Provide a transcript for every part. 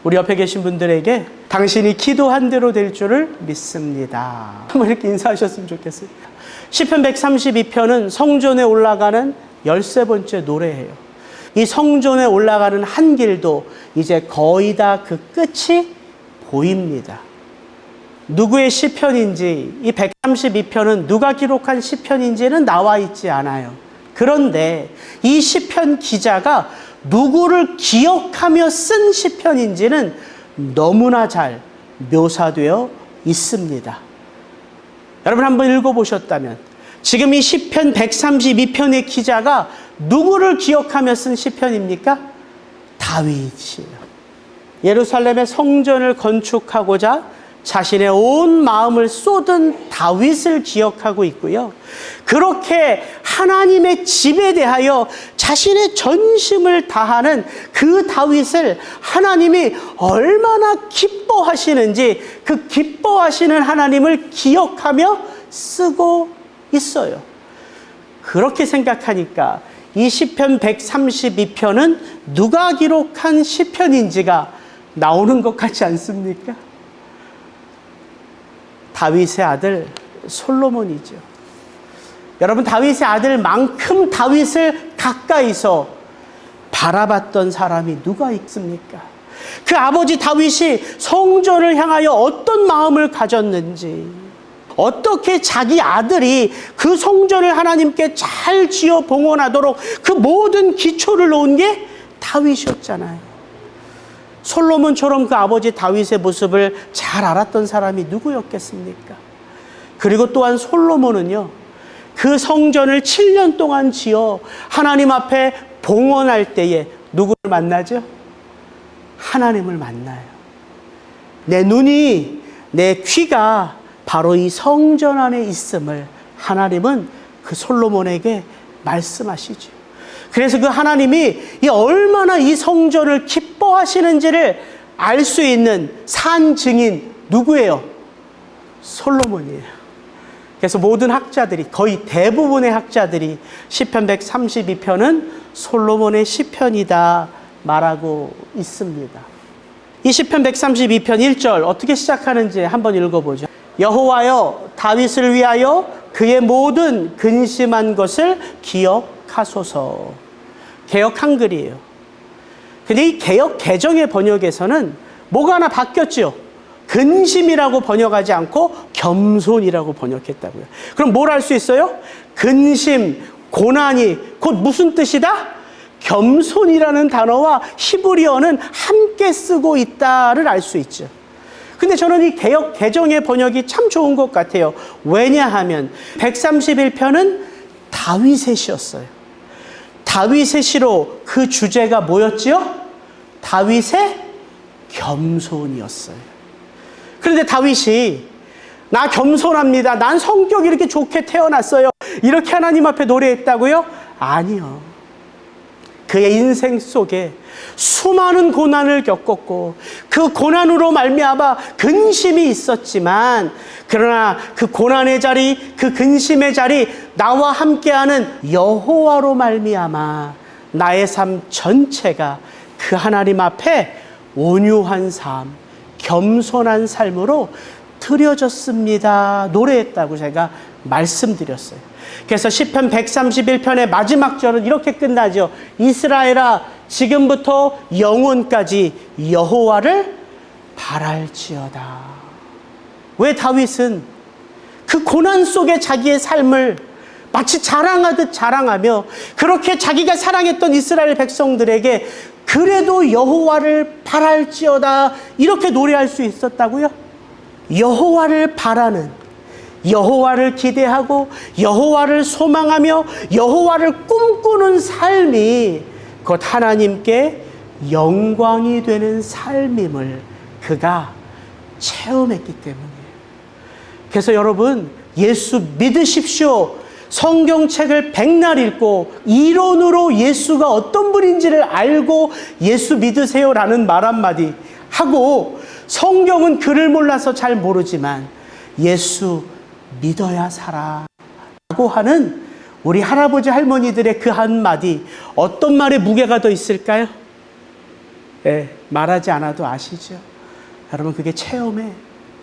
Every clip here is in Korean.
우리 옆에 계신 분들에게 당신이 기도한 대로 될 줄을 믿습니다. 한번 이렇게 인사하셨으면 좋겠습니다. 시편 132편은 성전에 올라가는 13번째 노래예요. 이 성전에 올라가는 한 길도 이제 거의 다 그 끝이 보입니다. 누구의 시편인지, 이 132편은 누가 기록한 시편인지는 나와 있지 않아요. 그런데 이 시편 기자가 누구를 기억하며 쓴 시편인지는 너무나 잘 묘사되어 있습니다. 여러분 한번 읽어보셨다면 지금 이 시편 132편의 기자가 누구를 기억하며 쓴 시편입니까? 다윗이에요. 예루살렘의 성전을 건축하고자 자신의 온 마음을 쏟은 다윗을 기억하고 있고요. 그렇게 하나님의 집에 대하여 자신의 전심을 다하는 그 다윗을 하나님이 얼마나 기뻐하시는지 그 기뻐하시는 하나님을 기억하며 쓰고 있어요. 그렇게 생각하니까 이 시편 132편은 누가 기록한 시편인지가 나오는 것 같지 않습니까? 다윗의 아들 솔로몬이죠. 여러분, 다윗의 아들만큼 다윗을 가까이서 바라봤던 사람이 누가 있습니까? 그 아버지 다윗이 성전을 향하여 어떤 마음을 가졌는지, 어떻게 자기 아들이 그 성전을 하나님께 잘 지어 봉헌하도록 그 모든 기초를 놓은 게 다윗이었잖아요. 솔로몬처럼 그 아버지 다윗의 모습을 잘 알았던 사람이 누구였겠습니까? 그리고 또한 솔로몬은요, 그 성전을 7년 동안 지어 하나님 앞에 봉헌할 때에 누구를 만나죠? 하나님을 만나요. 내 눈이, 내 귀가 바로 이 성전 안에 있음을 하나님은 그 솔로몬에게 말씀하시죠. 그래서 그 하나님이 얼마나 이 성전을 기뻐하시는지를 알 수 있는 산 증인 누구예요? 솔로몬이에요. 그래서 모든 학자들이, 거의 대부분의 학자들이 시편 132편은 솔로몬의 시편이다 말하고 있습니다. 이 시편 132편 1절 어떻게 시작하는지 한번 읽어보죠. 여호와여, 다윗을 위하여 그의 모든 근심한 것을 기억하소서. 개역 한글이에요. 근데 이 개역 개정의 번역에서는 뭐가 하나 바뀌었죠. 근심이라고 번역하지 않고 겸손이라고 번역했다고요. 그럼 뭘 알 수 있어요? 근심, 고난이 곧 무슨 뜻이다? 겸손이라는 단어와 히브리어는 함께 쓰고 있다를 알 수 있죠. 근데 저는 이 개역 개정의 번역이 참 좋은 것 같아요. 왜냐하면 131편은 다윗의 시였어요. 다윗의 시로 그 주제가 뭐였지요? 다윗의 겸손이었어요. 그런데 다윗이 나 겸손합니다. 난 성격이 이렇게 좋게 태어났어요. 이렇게 하나님 앞에 노래했다고요? 아니요. 그의 인생 속에 수많은 고난을 겪었고 그 고난으로 말미암아 근심이 있었지만, 그러나 그 고난의 자리, 그 근심의 자리, 나와 함께하는 여호와로 말미암아 나의 삶 전체가 그 하나님 앞에 온유한 삶, 겸손한 삶으로 드려졌습니다. 노래했다고 제가 말씀드렸어요. 그래서 시편 131편의 마지막 절은 이렇게 끝나죠. 이스라엘아, 지금부터 영원까지 여호와를 바랄지어다. 왜 다윗은 그 고난 속에 자기의 삶을 마치 자랑하듯 자랑하며 그렇게 자기가 사랑했던 이스라엘 백성들에게 그래도 여호와를 바랄지어다 이렇게 노래할 수 있었다고요? 여호와를 바라는, 여호와를 기대하고 여호와를 소망하며 여호와를 꿈꾸는 삶이 곧 하나님께 영광이 되는 삶임을 그가 체험했기 때문이에요. 그래서 여러분, 예수 믿으십시오. 성경책을 백날 읽고 이론으로 예수가 어떤 분인지를 알고 예수 믿으세요라는 말 한마디 하고, 성경은 글을 몰라서 잘 모르지만 예수 믿어야 살아 라고 하는 우리 할아버지 할머니들의 그 한마디, 어떤 말에 무게가 더 있을까요? 말하지 않아도 아시죠? 여러분, 그게 체험의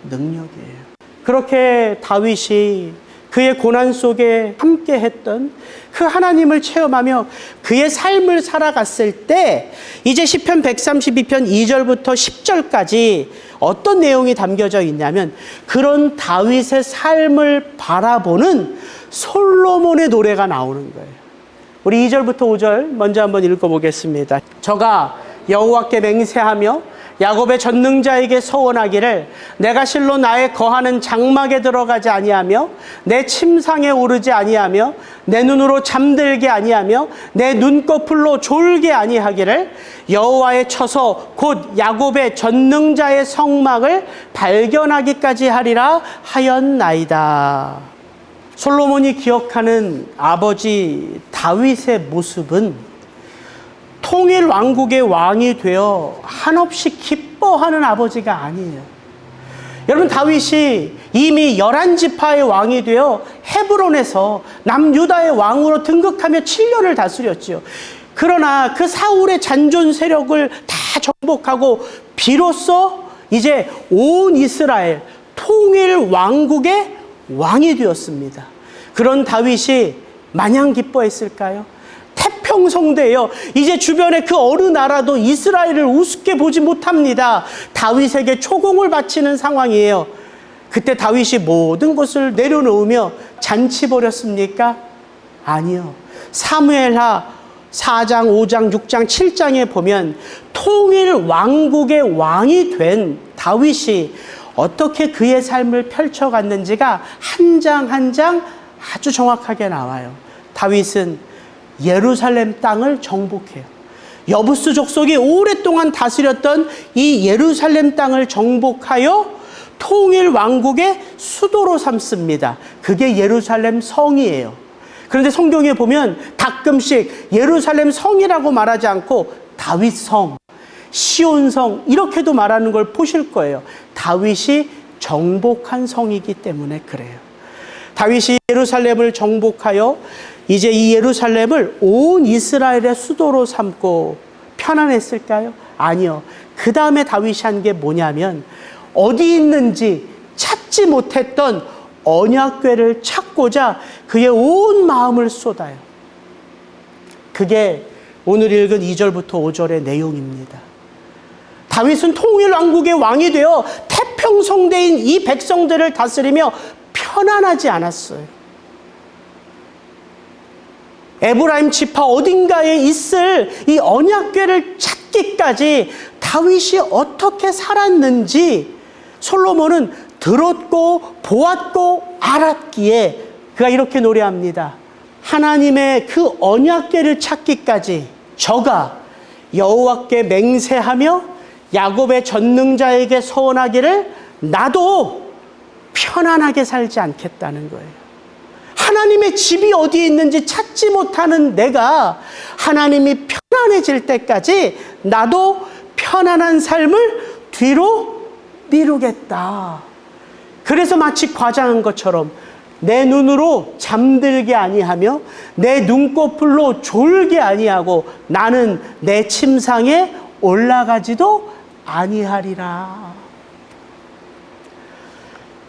능력이에요. 그렇게 다윗이 그의 고난 속에 함께 했던 그 하나님을 체험하며 그의 삶을 살아갔을 때 이제 시편 132편 2절부터 10절까지 어떤 내용이 담겨져 있냐면 그런 다윗의 삶을 바라보는 솔로몬의 노래가 나오는 거예요. 우리 2절부터 5절 먼저 한번 읽어보겠습니다. 저가 여호와께 맹세하며 야곱의 전능자에게 서원하기를 내가 실로 나의 거하는 장막에 들어가지 아니하며 내 침상에 오르지 아니하며 내 눈으로 잠들게 아니하며 내 눈꺼풀로 졸게 아니하기를 여호와의 처소 곧 야곱의 전능자의 성막을 발견하기까지 하리라 하였나이다. 솔로몬이 기억하는 아버지 다윗의 모습은 통일 왕국의 왕이 되어 한없이 기뻐하는 아버지가 아니에요. 여러분, 다윗이 이미 11지파의 왕이 되어 헤브론에서 남유다의 왕으로 등극하며 7년을 다스렸지요. 그러나 그 사울의 잔존 세력을 다 정복하고 비로소 이제 온 이스라엘 통일 왕국의 왕이 되었습니다. 그런 다윗이 마냥 기뻐했을까요? 태평성대예요. 이제 주변의 그 어느 나라도 이스라엘을 우습게 보지 못합니다. 다윗에게 초공을 바치는 상황이에요. 그때 다윗이 모든 것을 내려놓으며 잔치 벌였습니까? 아니요. 사무엘하 4장, 5장, 6장, 7장에 보면 통일 왕국의 왕이 된 다윗이 어떻게 그의 삶을 펼쳐갔는지가 한 장 한 장 아주 정확하게 나와요. 다윗은 예루살렘 땅을 정복해요. 여부스 족속이 오랫동안 다스렸던 이 예루살렘 땅을 정복하여 통일 왕국의 수도로 삼습니다. 그게 예루살렘 성이에요. 그런데 성경에 보면 가끔씩 예루살렘 성이라고 말하지 않고 다윗성, 시온성 이렇게도 말하는 걸 보실 거예요. 다윗이 정복한 성이기 때문에 그래요. 다윗이 예루살렘을 정복하여 이제 이 예루살렘을 온 이스라엘의 수도로 삼고 편안했을까요? 아니요. 그 다음에 다윗이 한 게 뭐냐면 어디 있는지 찾지 못했던 언약궤를 찾고자 그의 온 마음을 쏟아요. 그게 오늘 읽은 2절부터 5절의 내용입니다. 다윗은 통일 왕국의 왕이 되어 태평성대인 이 백성들을 다스리며 편안하지 않았어요. 에브라임 지파 어딘가에 있을 이 언약궤를 찾기까지 다윗이 어떻게 살았는지 솔로몬은 들었고 보았고 알았기에 그가 이렇게 노래합니다. 하나님의 그 언약궤를 찾기까지 저가 여호와께 맹세하며 야곱의 전능자에게 서원하기를 나도 편안하게 살지 않겠다는 거예요. 하나님의 집이 어디에 있는지 찾지 못하는 내가 하나님이 편안해질 때까지 나도 편안한 삶을 뒤로 미루겠다. 그래서 마치 과장한 것처럼 내 눈으로 잠들게 아니하며 내 눈꺼풀로 졸게 아니하고 나는 내 침상에 올라가지도 아니하리라.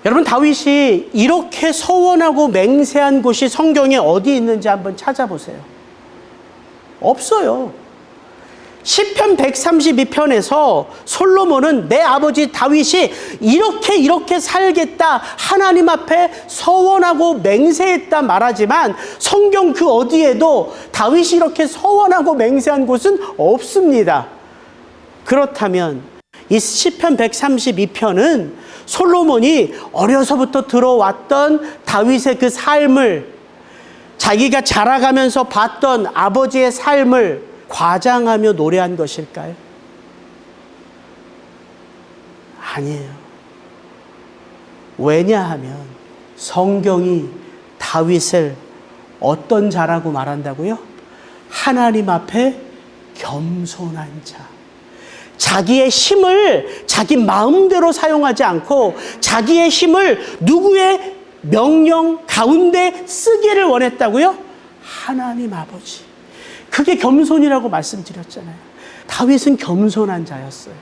여러분, 다윗이 이렇게 서원하고 맹세한 곳이 성경에 어디 있는지 한번 찾아보세요. 없어요. 시편 132편에서 솔로몬은 내 아버지 다윗이 이렇게 살겠다 하나님 앞에 서원하고 맹세했다 말하지만 성경 그 어디에도 다윗이 이렇게 서원하고 맹세한 곳은 없습니다. 그렇다면 이 시편 132편은 솔로몬이 어려서부터 들어왔던 다윗의 그 삶을 자기가 자라가면서 봤던 아버지의 삶을 과장하며 노래한 것일까요? 아니에요. 왜냐하면 성경이 다윗을 어떤 자라고 말한다고요? 하나님 앞에 겸손한 자. 자기의 힘을 자기 마음대로 사용하지 않고 자기의 힘을 누구의 명령 가운데 쓰기를 원했다고요? 하나님 아버지. 그게 겸손이라고 말씀드렸잖아요. 다윗은 겸손한 자였어요.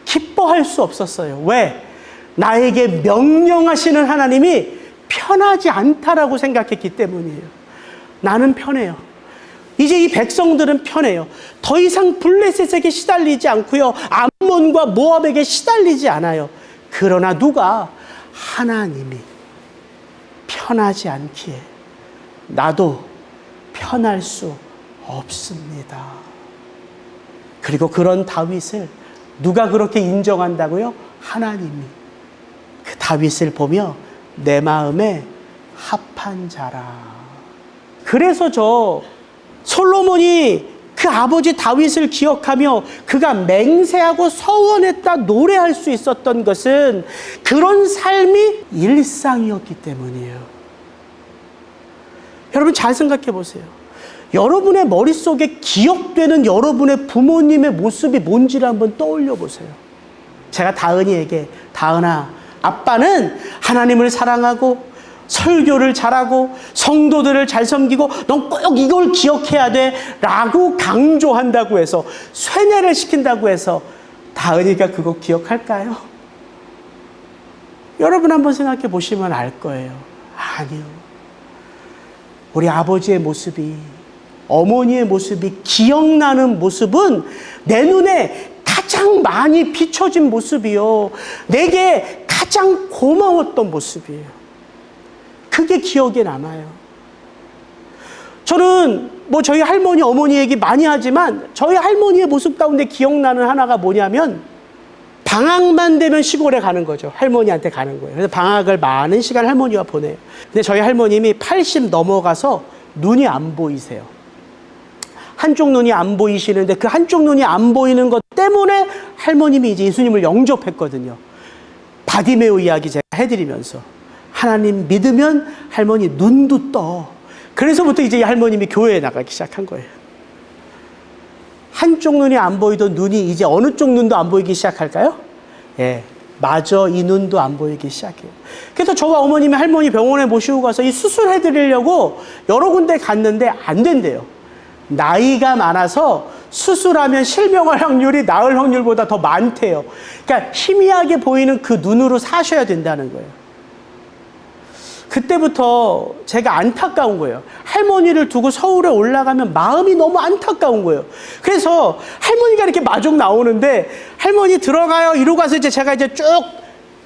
기뻐할 수 없었어요. 왜? 나에게 명령하시는 하나님이 편하지 않다라고 생각했기 때문이에요. 나는 편해요. 이제 이 백성들은 편해요. 더 이상 블레셋에게 시달리지 않고요. 암몬과 모압에게 시달리지 않아요. 그러나 누가? 하나님이 편하지 않기에 나도 편할 수 없습니다. 그리고 그런 다윗을 누가 그렇게 인정한다고요? 하나님이. 그 다윗을 보며 내 마음에 합한 자라. 그래서 솔로몬이 그 아버지 다윗을 기억하며 그가 맹세하고 서원했다 노래할 수 있었던 것은 그런 삶이 일상이었기 때문이에요. 여러분 잘 생각해 보세요. 여러분의 머릿속에 기억되는 여러분의 부모님의 모습이 뭔지를 한번 떠올려 보세요. 제가 다은이에게, 다은아, 아빠는 하나님을 사랑하고 설교를 잘하고 성도들을 잘 섬기고 넌 꼭 이걸 기억해야 돼 라고 강조한다고 해서, 쇠뇌를 시킨다고 해서 다은이가 그거 기억할까요? 여러분 한번 생각해 보시면 알 거예요. 아니요. 우리 아버지의 모습이, 어머니의 모습이 기억나는 모습은 내 눈에 가장 많이 비춰진 모습이요. 내게 가장 고마웠던 모습이에요. 그게 기억에 남아요. 저는 저희 할머니, 어머니 얘기 많이 하지만 저희 할머니의 모습 가운데 기억나는 하나가 뭐냐면, 방학만 되면 시골에 가는 거죠. 할머니한테 가는 거예요. 그래서 방학을 많은 시간 할머니와 보내요. 근데 저희 할머님이 80 넘어가서 눈이 안 보이세요. 한쪽 눈이 안 보이시는데 그 한쪽 눈이 안 보이는 것 때문에 할머님이 이제 예수님을 영접했거든요. 바디메오 이야기 제가 해드리면서 하나님 믿으면 할머니 눈도 떠. 그래서부터 이제 할머님이 교회에 나가기 시작한 거예요. 한쪽 눈이 안 보이던 눈이 이제 어느 쪽 눈도 안 보이기 시작할까요? 예, 마저 이 눈도 안 보이기 시작해요. 그래서 저와 어머님이 할머니 병원에 모시고 가서 이 수술해드리려고 여러 군데 갔는데 안 된대요. 나이가 많아서 수술하면 실명할 확률이 나을 확률보다 더 많대요. 그러니까 희미하게 보이는 그 눈으로 사셔야 된다는 거예요. 그때부터 제가 안타까운 거예요. 할머니를 두고 서울에 올라가면 마음이 너무 안타까운 거예요. 그래서 할머니가 이렇게 마중 나오는데 할머니 들어가요 이러고 가서 제가 쭉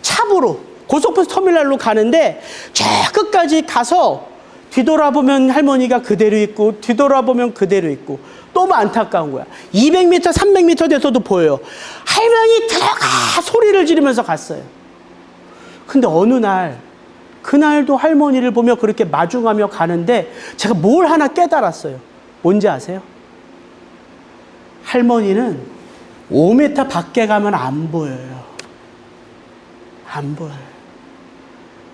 차부로 고속버스 터미널로 가는데 저 끝까지 가서 뒤돌아보면 할머니가 그대로 있고 뒤돌아보면 그대로 있고 너무 안타까운 거야. 200m, 300m 돼서도 보여요. 할머니 들어가 소리를 지르면서 갔어요. 근데 어느 날, 그날도 할머니를 보며 그렇게 마중하며 가는데 제가 뭘 하나 깨달았어요. 뭔지 아세요? 할머니는 5m 밖에 가면 안 보여요. 안 보여요.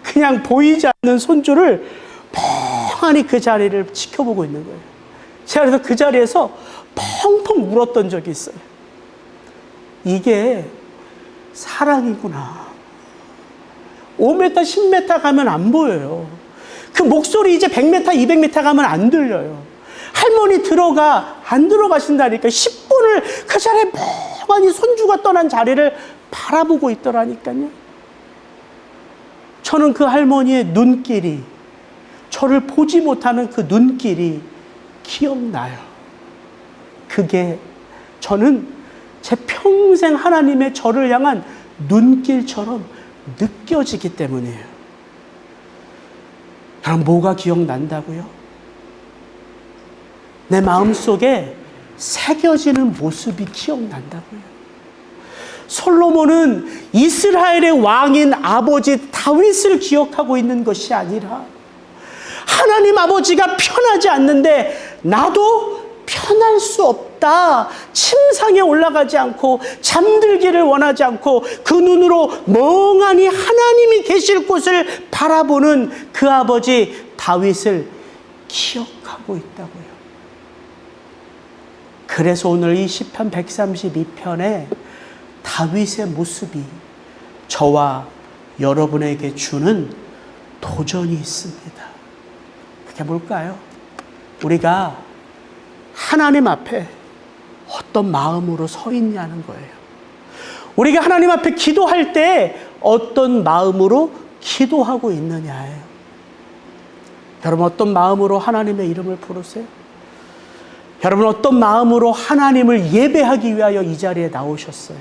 그냥 보이지 않는 손주를 멍하니 그 자리를 지켜보고 있는 거예요. 제가 그래서 그 자리에서 펑펑 울었던 적이 있어요. 이게 사랑이구나. 5m, 10m 가면 안 보여요. 그 목소리 이제 100m, 200m 가면 안 들려요. 할머니 들어가, 안 들어가신다니까. 10분을 그 자리에 멍하니 손주가 떠난 자리를 바라보고 있더라니까요. 저는 그 할머니의 눈길이, 저를 보지 못하는 그 눈길이 기억나요. 그게 저는 제 평생 하나님의 저를 향한 눈길처럼 느껴지기 때문이에요. 그럼 뭐가 기억난다고요? 내 마음속에 새겨지는 모습이 기억난다고요. 솔로몬은 이스라엘의 왕인 아버지 다윗을 기억하고 있는 것이 아니라 하나님 아버지가 편하지 않는데 나도 편할 수 없다. 침상에 올라가지 않고 잠들기를 원하지 않고 그 눈으로 멍하니 하나님이 계실 곳을 바라보는 그 아버지 다윗을 기억하고 있다고요. 그래서 오늘 이 시편 132편에 다윗의 모습이 저와 여러분에게 주는 도전이 있습니다. 그게 뭘까요? 우리가 하나님 앞에 어떤 마음으로 서 있냐는 거예요. 우리가 하나님 앞에 기도할 때 어떤 마음으로 기도하고 있느냐예요. 여러분, 어떤 마음으로 하나님의 이름을 부르세요? 여러분, 어떤 마음으로 하나님을 예배하기 위하여 이 자리에 나오셨어요?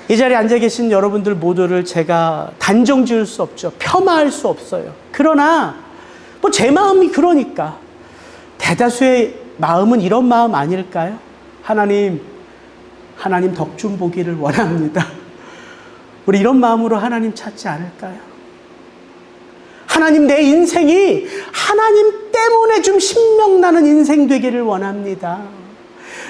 이 자리에 앉아 계신 여러분들 모두를 제가 단정 지을 수 없죠. 폄하할 수 없어요. 그러나 뭐 제 마음이 그러니까 대다수의 마음은 이런 마음 아닐까요? 하나님 덕 좀 보기를 원합니다. 우리 이런 마음으로 하나님 찾지 않을까요? 하나님, 내 인생이 하나님 때문에 좀 신명나는 인생 되기를 원합니다.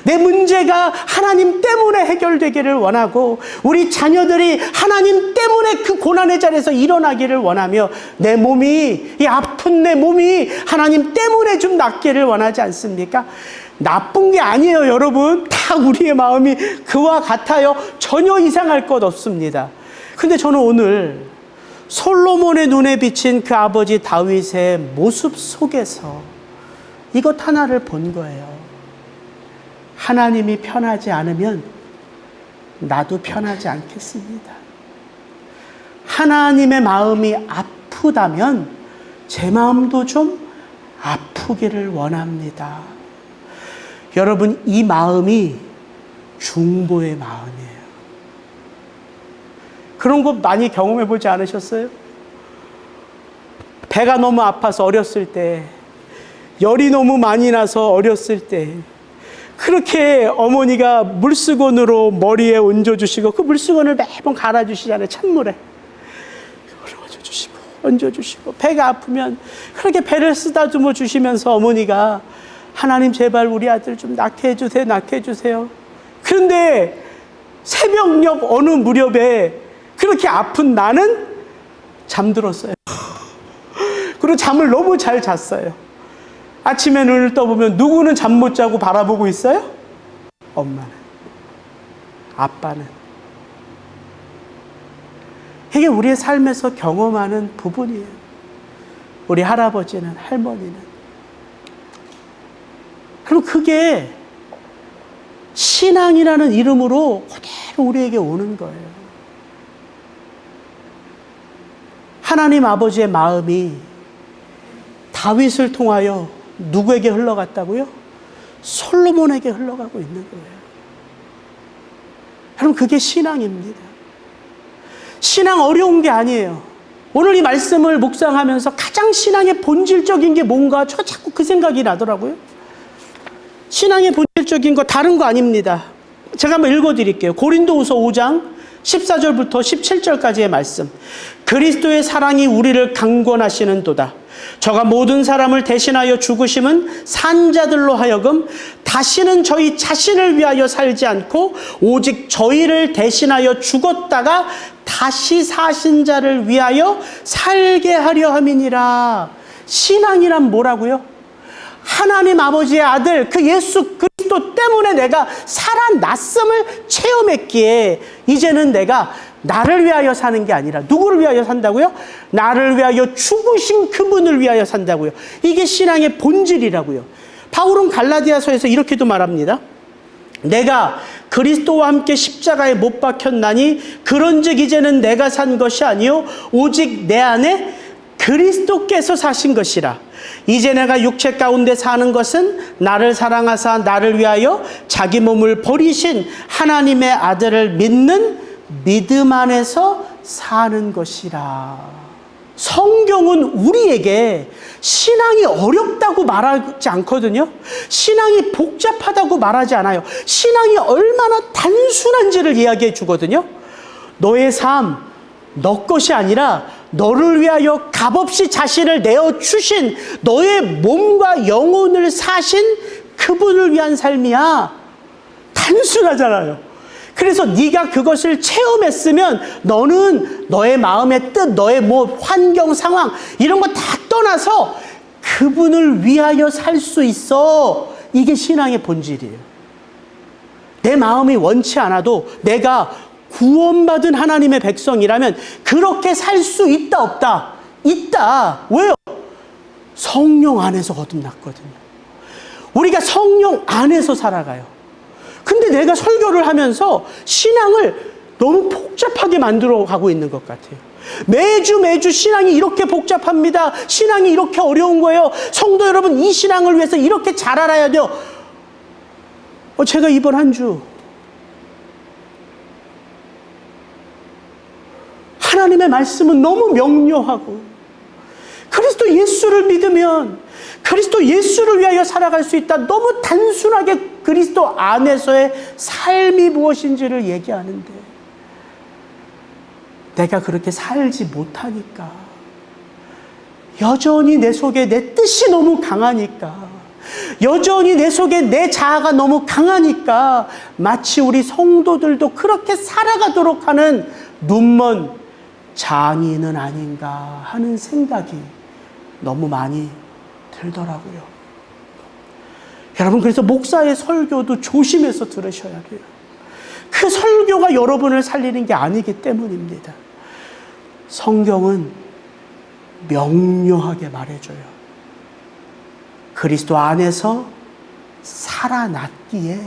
내 문제가 하나님 때문에 해결되기를 원하고 우리 자녀들이 하나님 때문에 그 고난의 자리에서 일어나기를 원하며 내 몸이, 이 아픈 내 몸이 하나님 때문에 좀 낫기를 원하지 않습니까? 나쁜 게 아니에요, 여러분. 다 우리의 마음이 그와 같아요. 전혀 이상할 것 없습니다. 근데 저는 오늘 솔로몬의 눈에 비친 그 아버지 다윗의 모습 속에서 이것 하나를 본 거예요. 하나님이 편하지 않으면 나도 편하지 않겠습니다. 하나님의 마음이 아프다면 제 마음도 좀 아프기를 원합니다. 여러분, 이 마음이 중보의 마음이에요. 그런 거 많이 경험해 보지 않으셨어요? 배가 너무 아파서 어렸을 때, 열이 너무 많이 나서 어렸을 때 그렇게 어머니가 물수건으로 머리에 얹어주시고 그 물수건을 매번 갈아주시잖아요. 찬물에 얹어주시고 얹어주시고 배가 아프면 그렇게 배를 쓰다듬어 주시면서 어머니가 하나님 제발 우리 아들 좀 낫게 해주세요, 낫게 해주세요. 그런데 새벽녘 어느 무렵에 그렇게 아픈 나는 잠들었어요. 그리고 잠을 너무 잘 잤어요. 아침에 눈을 떠보면 누구는 잠 못 자고 바라보고 있어요? 엄마는, 아빠는. 이게 우리의 삶에서 경험하는 부분이에요. 우리 할아버지는, 할머니는. 그럼 그게 신앙이라는 이름으로 그대로 우리에게 오는 거예요. 하나님 아버지의 마음이 다윗을 통하여 누구에게 흘러갔다고요? 솔로몬에게 흘러가고 있는 거예요. 여러분, 그게 신앙입니다. 신앙 어려운 게 아니에요. 오늘 이 말씀을 묵상하면서 가장 신앙의 본질적인 게 뭔가 저 자꾸 그 생각이 나더라고요. 신앙의 본질적인 거 다른 거 아닙니다. 제가 한번 읽어드릴게요. 고린도후서 5장 14절부터 17절까지의 말씀. 그리스도의 사랑이 우리를 강권하시는도다. 저가 모든 사람을 대신하여 죽으심은 산자들로 하여금 다시는 저희 자신을 위하여 살지 않고 오직 저희를 대신하여 죽었다가 다시 사신 자를 위하여 살게 하려 함이니라. 신앙이란 뭐라고요? 하나님 아버지의 아들 그 예수 그리스도 때문에 내가 살아났음을 체험했기에 이제는 내가 나를 위하여 사는 게 아니라 누구를 위하여 산다고요? 나를 위하여 죽으신 그분을 위하여 산다고요. 이게 신앙의 본질이라고요. 바울은 갈라디아서에서 이렇게도 말합니다. 내가 그리스도와 함께 십자가에 못 박혔나니 그런즉 이제는 내가 산 것이 아니요 오직 내 안에 그리스도께서 사신 것이라. 이제 내가 육체 가운데 사는 것은 나를 사랑하사 나를 위하여 자기 몸을 버리신 하나님의 아들을 믿는 믿음 안에서 사는 것이라. 성경은 우리에게 신앙이 어렵다고 말하지 않거든요. 신앙이 복잡하다고 말하지 않아요. 신앙이 얼마나 단순한지를 이야기해 주거든요. 너의 삶, 너 것이 아니라 너를 위하여 값없이 자신을 내어주신 너의 몸과 영혼을 사신 그분을 위한 삶이야. 단순하잖아요. 그래서 네가 그것을 체험했으면 너는 너의 마음의 뜻, 너의 환경, 상황 이런 거 다 떠나서 그분을 위하여 살 수 있어. 이게 신앙의 본질이에요. 내 마음이 원치 않아도 내가 구원받은 하나님의 백성이라면 그렇게 살 수 있다 없다? 있다. 왜요? 성령 안에서 거듭났거든요. 우리가 성령 안에서 살아가요. 근데 내가 설교를 하면서 신앙을 너무 복잡하게 만들어 가고 있는 것 같아요. 매주 신앙이 이렇게 복잡합니다. 신앙이 이렇게 어려운 거예요. 성도 여러분, 이 신앙을 위해서 이렇게 잘 알아야 돼요. 제가 이번 한 주 하나님의 말씀은 너무 명료하고, 그리스도 예수를 믿으면 그리스도 예수를 위하여 살아갈 수 있다. 너무 단순하게 그리스도 안에서의 삶이 무엇인지를 얘기하는데, 내가 그렇게 살지 못하니까, 여전히 내 속에 내 뜻이 너무 강하니까, 여전히 내 속에 내 자아가 너무 강하니까 마치 우리 성도들도 그렇게 살아가도록 하는 눈먼 장애인은 아닌가 하는 생각이 너무 많이 들더라고요. 여러분, 그래서 목사의 설교도 조심해서 들으셔야 돼요. 그 설교가 여러분을 살리는 게 아니기 때문입니다. 성경은 명료하게 말해줘요. 그리스도 안에서 살아났기에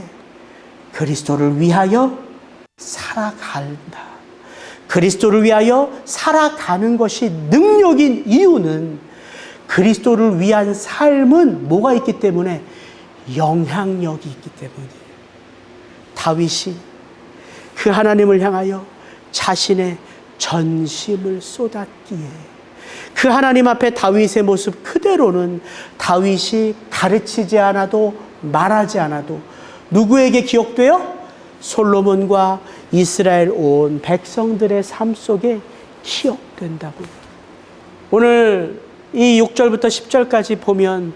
그리스도를 위하여 살아간다. 그리스도를 위하여 살아가는 것이 능력인 이유는 그리스도를 위한 삶은 뭐가 있기 때문에? 영향력이 있기 때문이에요. 다윗이 그 하나님을 향하여 자신의 전심을 쏟았기에 그 하나님 앞에 다윗의 모습 그대로는 다윗이 가르치지 않아도 말하지 않아도 누구에게 기억돼요? 솔로몬과 이스라엘 온 백성들의 삶 속에 기억된다고요. 오늘 이 6절부터 10절까지 보면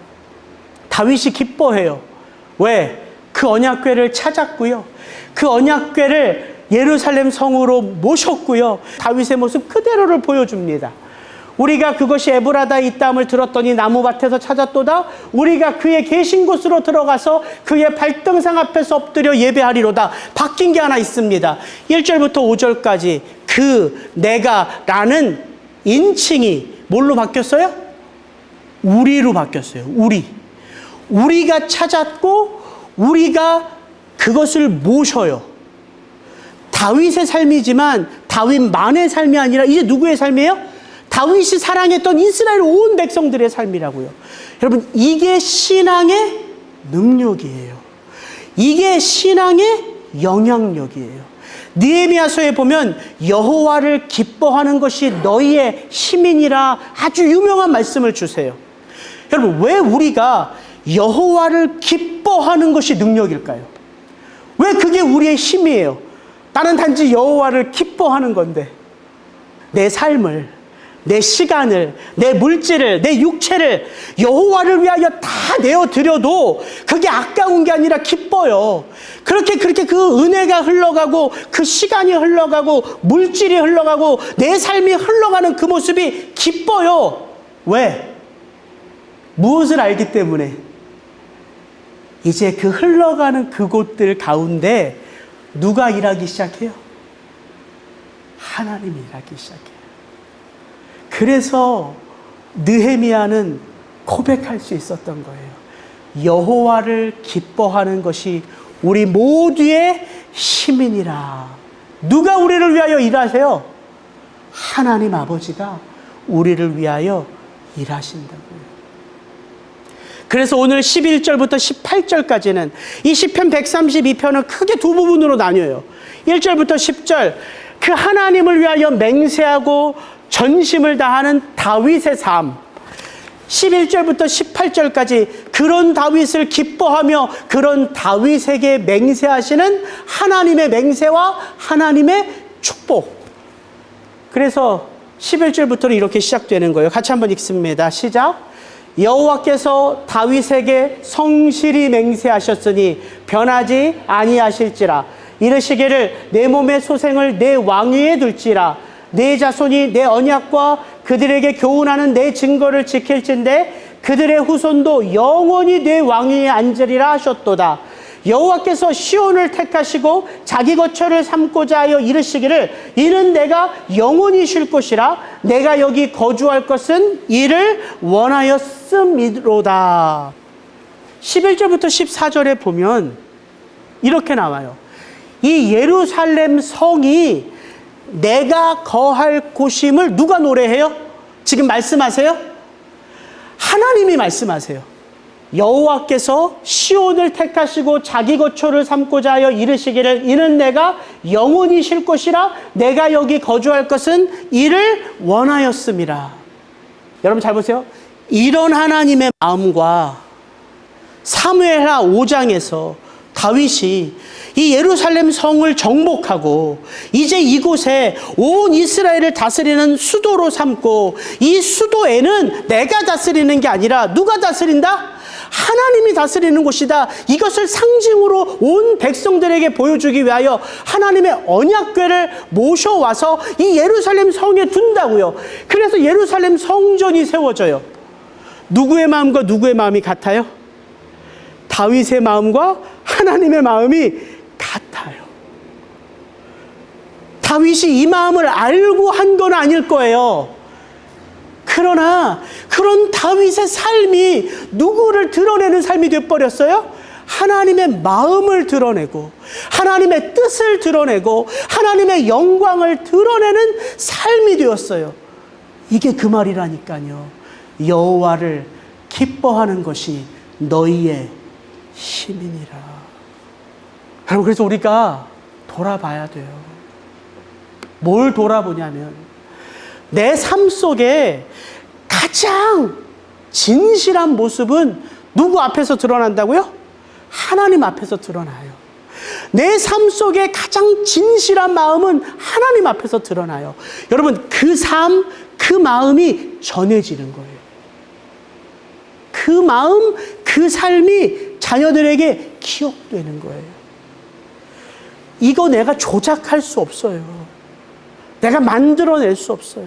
다윗이 기뻐해요. 왜? 그 언약궤를 찾았고요. 그 언약궤를 예루살렘 성으로 모셨고요. 다윗의 모습 그대로를 보여줍니다. 우리가 그것이 에브라다에 있다함을 들었더니 나무밭에서 찾았도다. 우리가 그의 계신 곳으로 들어가서 그의 발등상 앞에서 엎드려 예배하리로다. 바뀐 게 하나 있습니다. 1절부터 5절까지 그 내가 라는 인칭이 뭘로 바뀌었어요? 우리로 바뀌었어요. 우리가 찾았고 우리가 그것을 모셔요. 다윗의 삶이지만 다윗만의 삶이 아니라 이제 누구의 삶이에요? 다윗이 사랑했던 이스라엘 온 백성들의 삶이라고요. 여러분, 이게 신앙의 능력이에요. 이게 신앙의 영향력이에요. 느헤미야서에 보면 여호와를 기뻐하는 것이 너희의 힘이니라 아주 유명한 말씀을 주세요. 여러분, 왜 우리가 여호와를 기뻐하는 것이 능력일까요? 왜 그게 우리의 힘이에요? 나는 단지 여호와를 기뻐하는 건데 내 삶을, 내 시간을, 내 물질을, 내 육체를 여호와를 위하여 다 내어드려도 그게 아까운 게 아니라 기뻐요. 그렇게 그 은혜가 흘러가고 그 시간이 흘러가고 물질이 흘러가고 내 삶이 흘러가는 그 모습이 기뻐요. 왜? 무엇을 알기 때문에? 이제 그 흘러가는 그곳들 가운데 누가 일하기 시작해요? 하나님이 일하기 시작해요. 그래서 느헤미야는 고백할 수 있었던 거예요. 여호와를 기뻐하는 것이 우리 모두의 힘이니라. 누가 우리를 위하여 일하세요? 하나님 아버지가 우리를 위하여 일하신다고요. 그래서 오늘 11절부터 18절까지는 이 시편 132편은 크게 두 부분으로 나뉘어요. 1절부터 10절, 그 하나님을 위하여 맹세하고 전심을 다하는 다윗의 삶. 11절부터 18절까지 그런 다윗을 기뻐하며 그런 다윗에게 맹세하시는 하나님의 맹세와 하나님의 축복. 그래서 11절부터는 이렇게 시작되는 거예요. 같이 한번 읽습니다. 시작. 여호와께서 다윗에게 성실히 맹세하셨으니 변하지 아니하실지라. 이르시기를 내 몸의 소생을 내 왕위에 둘지라. 내 자손이 내 언약과 그들에게 교훈하는 내 증거를 지킬진대 그들의 후손도 영원히 내 왕위에 앉으리라 하셨도다. 여호와께서 시온을 택하시고 자기 거처를 삼고자 하여 이르시기를 이는 내가 영원히 쉴 곳이라. 내가 여기 거주할 것은 이를 원하였음이로다. 11절부터 14절에 보면 이렇게 나와요. 이 예루살렘 성이 내가 거할 곳임을 누가 노래해요? 지금 말씀하세요? 하나님이 말씀하세요. 여호와께서 시온을 택하시고 자기 거처를 삼고자 하여 이르시기를 이는 내가 영원히 쉴 곳이라 내가 여기 거주할 것은 이를 원하였음이라. 여러분 잘 보세요. 이런 하나님의 마음과 사무엘하 5장에서 다윗이 이 예루살렘 성을 정복하고 이제 이곳에 온 이스라엘을 다스리는 수도로 삼고 이 수도에는 내가 다스리는 게 아니라 누가 다스린다? 하나님이 다스리는 곳이다. 이것을 상징으로 온 백성들에게 보여주기 위하여 하나님의 언약궤를 모셔와서 이 예루살렘 성에 둔다고요. 그래서 예루살렘 성전이 세워져요. 누구의 마음과 누구의 마음이 같아요? 다윗의 마음과 하나님의 마음이 같아요. 다윗이 이 마음을 알고 한 건 아닐 거예요. 그러나 그런 다윗의 삶이 누구를 드러내는 삶이 되어버렸어요? 하나님의 마음을 드러내고 하나님의 뜻을 드러내고 하나님의 영광을 드러내는 삶이 되었어요. 이게 그 말이라니까요. 여호와를 기뻐하는 것이 너희의 힘이니라. 여러분, 그래서 우리가 돌아봐야 돼요. 뭘 돌아보냐면 내 삶 속에 가장 진실한 모습은 누구 앞에서 드러난다고요? 하나님 앞에서 드러나요. 내 삶 속에 가장 진실한 마음은 하나님 앞에서 드러나요. 여러분, 그 삶, 그 마음이 전해지는 거예요. 그 마음, 그 삶이 자녀들에게 기억되는 거예요. 이거 내가 조작할 수 없어요. 내가 만들어낼 수 없어요.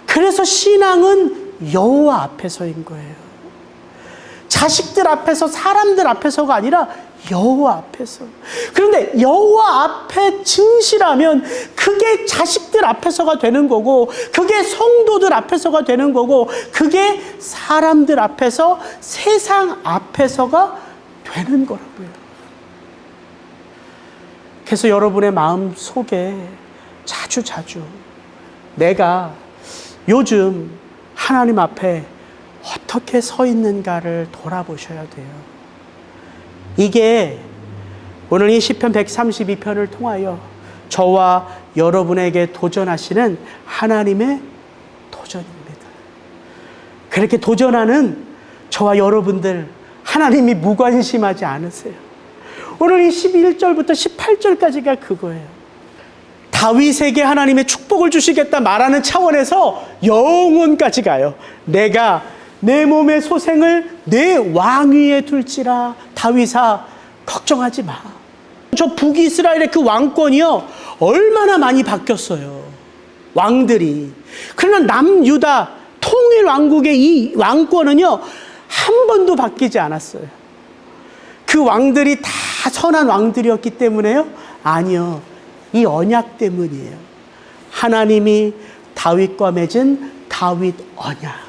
그래서 신앙은 여호와 앞에서인 거예요. 자식들 앞에서, 사람들 앞에서가 아니라 여호와 앞에서. 그런데 여호와 앞에 진실하면 그게 자식들 앞에서가 되는 거고, 그게 성도들 앞에서가 되는 거고, 그게 사람들 앞에서, 세상 앞에서가 되는 거라고요. 그래서 여러분의 마음 속에 자주 내가 요즘 하나님 앞에 어떻게 서 있는가를 돌아보셔야 돼요. 이게 오늘 이 시편 132편을 통하여 저와 여러분에게 도전하시는 하나님의 도전입니다. 그렇게 도전하는 저와 여러분들 하나님이 무관심하지 않으세요. 오늘 이 11절부터 18절까지가 그거예요. 다윗에게 하나님의 축복을 주시겠다 말하는 차원에서 영원까지 가요. 내가 내 몸의 소생을 내 왕위에 둘지라. 다윗아, 걱정하지 마. 저 북이스라엘의 그 왕권이요, 얼마나 많이 바뀌었어요. 왕들이. 그러나 남유다 통일 왕국의 이 왕권은요, 한 번도 바뀌지 않았어요. 그 왕들이 다 선한 왕들이었기 때문에요? 아니요. 이 언약 때문이에요. 하나님이 다윗과 맺은 다윗 언약.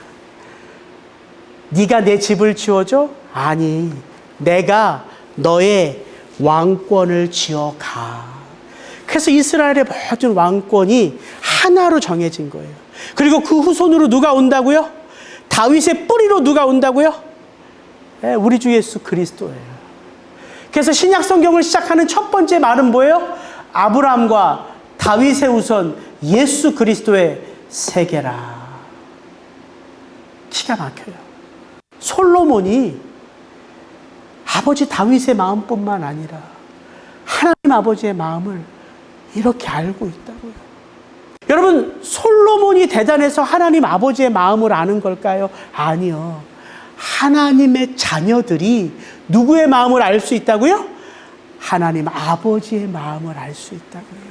네가 내 집을 지어줘? 아니, 내가 너의 왕권을 지어가. 그래서 이스라엘의 모든 왕권이 하나로 정해진 거예요. 그리고 그 후손으로 누가 온다고요? 다윗의 뿌리로 누가 온다고요? 네, 우리 주 예수 그리스도예요. 그래서 신약 성경을 시작하는 첫 번째 말은 뭐예요? 아브라함과 다윗의 후손 예수 그리스도의 세계라. 기가 막혀요. 솔로몬이 아버지 다윗의 마음뿐만 아니라 하나님 아버지의 마음을 이렇게 알고 있다고요. 여러분, 솔로몬이 대단해서 하나님 아버지의 마음을 아는 걸까요? 아니요. 하나님의 자녀들이 누구의 마음을 알 수 있다고요? 하나님 아버지의 마음을 알 수 있다고요.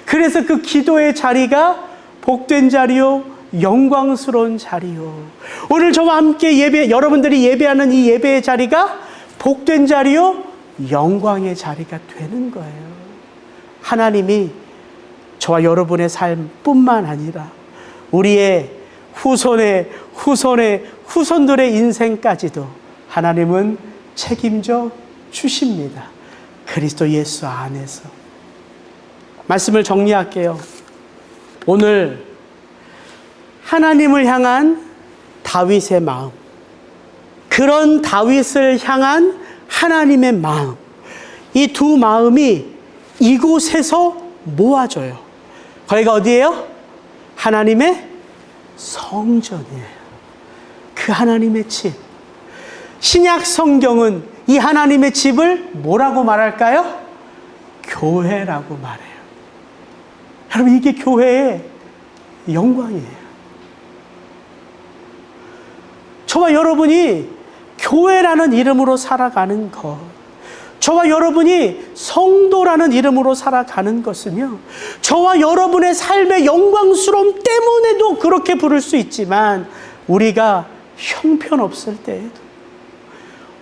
그래서 그 기도의 자리가 복된 자리요, 영광스러운 자리요. 오늘 저와 함께 여러분들이 예배하는 이 예배의 자리가 복된 자리요, 영광의 자리가 되는 거예요. 하나님이 저와 여러분의 삶뿐만 아니라 우리의 후손의 후손들의 인생까지도 하나님은 책임져 주십니다. 그리스도 예수 안에서. 말씀을 정리할게요. 오늘 하나님을 향한 다윗의 마음, 그런 다윗을 향한 하나님의 마음, 이 두 마음이 이곳에서 모아져요. 거기가 어디예요? 하나님의 성전이에요. 그 하나님의 집. 신약 성경은 이 하나님의 집을 뭐라고 말할까요? 교회라고 말해요. 여러분, 이게 교회의 영광이에요. 저와 여러분이 교회라는 이름으로 살아가는 것, 저와 여러분이 성도라는 이름으로 살아가는 것은요, 저와 여러분의 삶의 영광스러움 때문에도 그렇게 부를 수 있지만, 우리가 형편없을 때에도,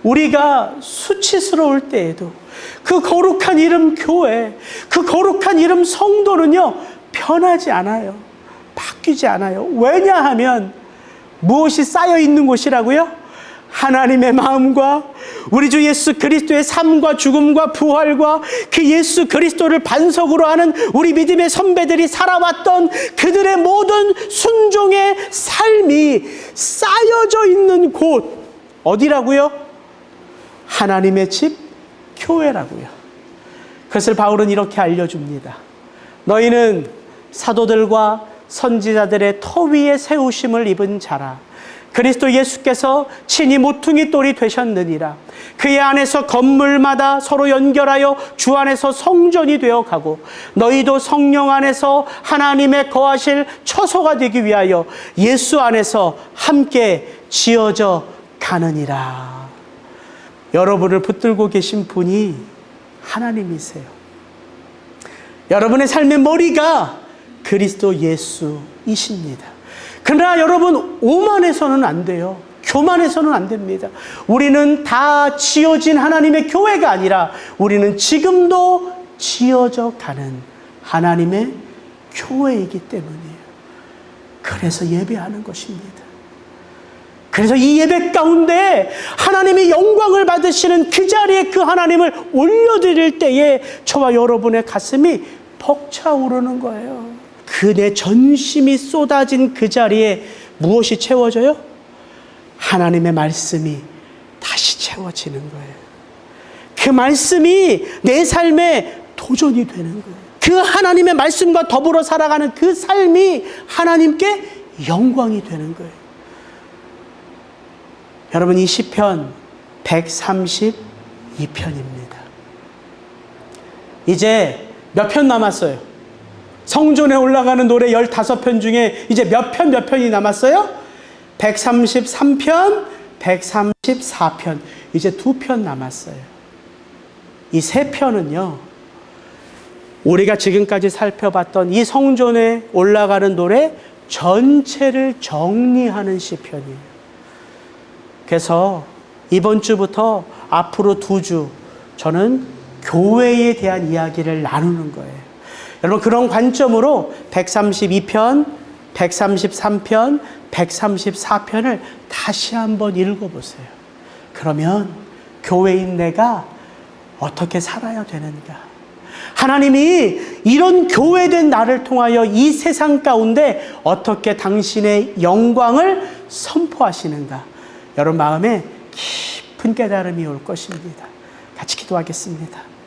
우리가 수치스러울 때에도 그 거룩한 이름 교회, 그 거룩한 이름 성도는요, 변하지 않아요. 바뀌지 않아요. 왜냐하면 무엇이 쌓여 있는 곳이라고요? 하나님의 마음과 우리 주 예수 그리스도의 삶과 죽음과 부활과 그 예수 그리스도를 반석으로 하는 우리 믿음의 선배들이 살아왔던 그들의 모든 순종의 삶이 쌓여져 있는 곳, 어디라고요? 하나님의 집, 교회라고요. 그것을 바울은 이렇게 알려줍니다. 너희는 사도들과 선지자들의 터 위에 세우심을 입은 자라. 그리스도 예수께서 친히 모퉁이 돌이 되셨느니라. 그의 안에서 건물마다 서로 연결하여 주 안에서 성전이 되어 가고, 너희도 성령 안에서 하나님의 거하실 처소가 되기 위하여 예수 안에서 함께 지어져 가느니라. 여러분을 붙들고 계신 분이 하나님이세요. 여러분의 삶의 머리가 그리스도 예수이십니다. 그러나 여러분, 오만해서는 안 돼요. 교만해서는 안 됩니다. 우리는 다 지어진 하나님의 교회가 아니라 우리는 지금도 지어져 가는 하나님의 교회이기 때문이에요. 그래서 예배하는 것입니다. 그래서 이 예배 가운데 하나님의 영광을 받으시는 그 자리에 그 하나님을 올려드릴 때에 저와 여러분의 가슴이 벅차오르는 거예요. 그 내 전심이 쏟아진 그 자리에 무엇이 채워져요? 하나님의 말씀이 다시 채워지는 거예요. 그 말씀이 내 삶의 도전이 되는 거예요. 그 하나님의 말씀과 더불어 살아가는 그 삶이 하나님께 영광이 되는 거예요. 여러분, 이 시편 132편입니다. 이제 몇 편 남았어요? 성전에 올라가는 노래 15편 중에 이제 몇 편이 남았어요? 133편, 134편. 이제 2편 남았어요. 이 3편은요, 우리가 지금까지 살펴봤던 이 성전에 올라가는 노래 전체를 정리하는 시편이에요. 그래서 이번 주부터 앞으로 2주 저는 교회에 대한 이야기를 나누는 거예요. 여러분, 그런 관점으로 132편, 133편, 134편을 다시 한번 읽어보세요. 그러면 교회인 내가 어떻게 살아야 되는가? 하나님이 이런 교회된 나를 통하여 이 세상 가운데 어떻게 당신의 영광을 선포하시는가? 여러분 마음에 깊은 깨달음이 올 것입니다. 같이 기도하겠습니다.